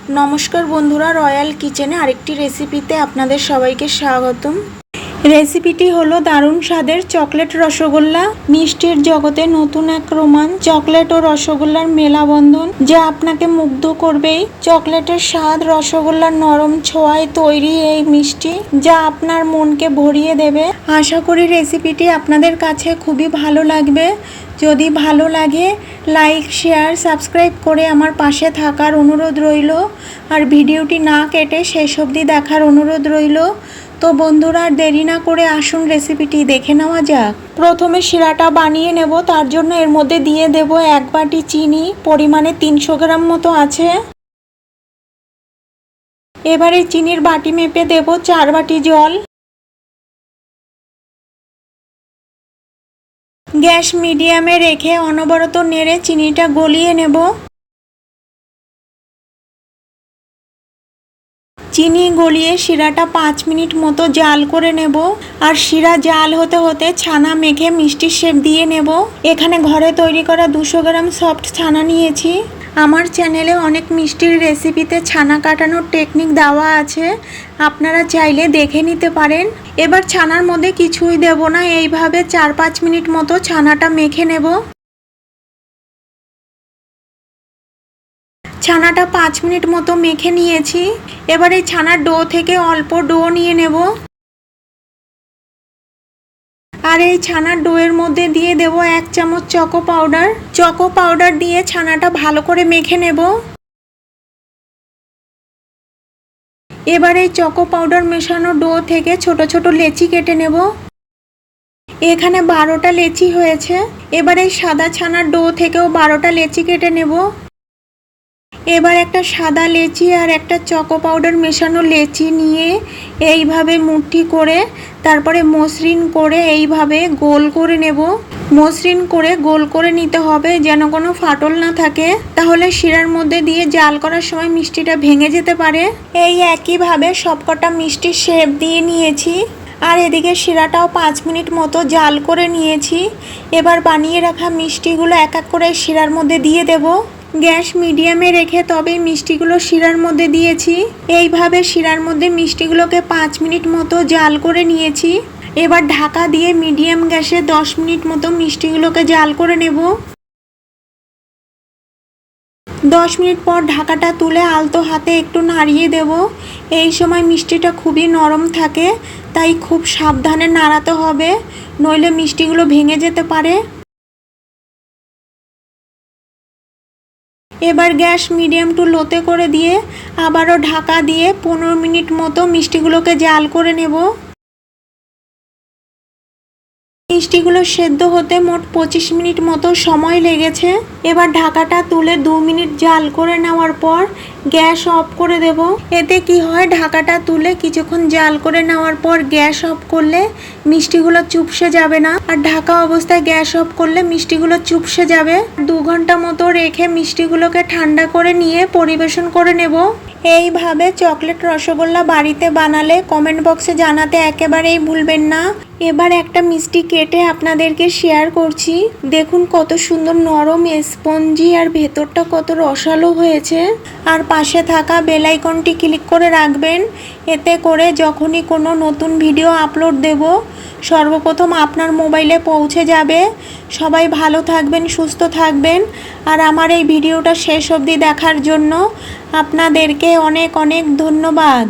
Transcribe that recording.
নমস্কার বন্ধুরা, রয়্যাল কিচেনে আরেকটি রেসিপিতে আপনাদের সবাইকে স্বাগতম। রেসিপিটি হলো দারুণ স্বাদের চকলেট রসগোল্লা। মিষ্টির জগতে নতুন এক রোমাঞ্চ, চকলেট ও রসগোল্লার মেলাবন্ধন যা আপনাকে মুগ্ধ করবেই। চকলেটের স্বাদ, রসগোল্লার নরম ছোঁয়ায় তৈরি এই মিষ্টি যা আপনার মনকে ভরিয়ে দেবে। আশা করি রেসিপিটি আপনাদের কাছে খুবই ভালো লাগবে। যদি ভালো লাগে লাইক, শেয়ার, সাবস্ক্রাইব করে আমার পাশে থাকার অনুরোধ রইল। আর ভিডিওটি না কেটে শেষ অবধি দেখার অনুরোধ রইল। তো বন্ধুরা, আর দেরি না করে আসুন রেসিপিটি দেখে নেওয়া যাক। প্রথমে শিরাটা বানিয়ে নেব। তার জন্য এর মধ্যে দিয়ে দেব 1 বাটি চিনি, পরিমাণে 300 গ্রাম মতো আছে। এবারে চিনির বাটি মেপে দেব 4 বাটি জল। গ্যাস মিডিয়ামে রেখে অনবরত নেড়ে চিনিটা গলিয়ে নেব। চিনি গলিয়ে শিরাটা 5 মিনিট মতো জাল করে নেব। আর শিরা জাল হতে হতে ছানা মেখে মিষ্টির শেপ দিয়ে নেব। এখানে ঘরে তৈরি করা 200 গ্রাম সফট ছানা নিয়েছি। আমার চ্যানেলে অনেক মিষ্টির রেসিপিতে ছানা কাটানোর টেকনিক দেওয়া আছে, আপনারা চাইলে দেখে নিতে পারেন। এবার ছানার মধ্যে কিছুই দেব না, এইভাবে 4-5 মিনিট মতো ছানাটা মেখে নেব। ছানাটা 5 মিনিট মতো মেখে নিয়েছি। এবার এই ছানার ডো থেকে অল্প ডো নিয়ে নেব। আর এই ছানার ডোয়ের মধ্যে দিয়ে দেব 1 চামচ চকো পাউডার। চকো পাউডার দিয়ে ছানাটা ভালো করে মেখে নেব। এবার এই চকো পাউডার মেশানো ডো থেকে ছোট ছোট লেচি কেটে নেব। এখানে 12টা লেচি হয়েছে। এবার এই সাদা ছানার ডো থেকেও 12টা লেচি কেটে নেব। এবার একটা সাদা লেচি আর একটা চকো পাউডার মেশানো লেচি নিয়ে এইভাবে মুঠি করে তারপরে মসৃণ করে এইভাবে গোল করে নেব। মসৃণ করে গোল করে নিতে হবে যেন কোনো ফাটল না থাকে, তাহলে শিরার মধ্যে দিয়ে জাল করার সময় মিষ্টিটা ভেঙে যেতে পারে। এই একইভাবে সবকটা মিষ্টির শেপ দিয়ে নিয়েছি। আর এদিকে শিরাটাও 5 মিনিট মতো জাল করে নিয়েছি। এবার বানিয়ে রাখা মিষ্টিগুলো এক এক করে শিরার মধ্যে দিয়ে দেব। গ্যাস মিডিয়ামে রেখে তবেই মিষ্টিগুলো শিরার মধ্যে দিয়েছি। এইভাবে শিরার মধ্যে মিষ্টিগুলোকে 5 মিনিট মতো জাল করে নিয়েছি। এবার ঢাকা দিয়ে মিডিয়াম গ্যাসে 10 মিনিট মতো মিষ্টিগুলোকে জাল করে নেব। 10 মিনিট পর ঢাকাটা তুলে আলতো হাতে একটু নাড়িয়ে দেব। এই সময় মিষ্টিটা খুবই নরম থাকে, তাই খুব সাবধানে নাড়াতে হবে, নইলে মিষ্টিগুলো ভেঙে যেতে পারে। এবার গ্যাস মিডিয়াম টু লোতে করে দিয়ে আবারও ঢাকা দিয়ে 15 মিনিট মতো মিষ্টিগুলোকে জাল করে নেব। মিষ্টিগুলো সেদ্ধ হতে মোট 25 মিনিট মতো সময় লেগেছে। এবার ঢাকাটা তুলে 2 মিনিট জাল করে নেওয়ার পর গ্যাস অফ করে দেব। এতে কি হয়, ঢাকাটা তুলে কিছুক্ষণ জাল করে নেওয়ার পর গ্যাস অফ করলে মিষ্টিগুলো চুপসে যাবে না, আর ঢাকা অবস্থায় গ্যাস অফ করলে মিষ্টিগুলো চুপসে যাবে। 2 ঘন্টা মতো রেখে মিষ্টিগুলোকে ঠান্ডা করে নিয়ে পরিবেশন করে নেব। এইভাবে চকলেট রসগোল্লা বাড়িতে বানালে কমেন্ট বক্সে জানাতে একেবারেই ভুলবেন না। এবার একটা মিষ্টি কেটে আপনাদেরকে শেয়ার করছি। দেখুন কত সুন্দর নরম, স্পঞ্জি, আর ভেতরটা কত রসালো হয়েছে। আর পাশে থাকা বেল আইকনটি ক্লিক করে রাখবেন, এতে করে যখনই কোনো নতুন ভিডিও আপলোড দেব সর্বপ্রথম আপনার মোবাইলে পৌঁছে যাবে। সবাই ভালো থাকবেন, সুস্থ থাকবেন। আর আমার এই ভিডিওটা শেষ অবধি দেখার জন্য আপনাদেরকে অনেক অনেক ধন্যবাদ।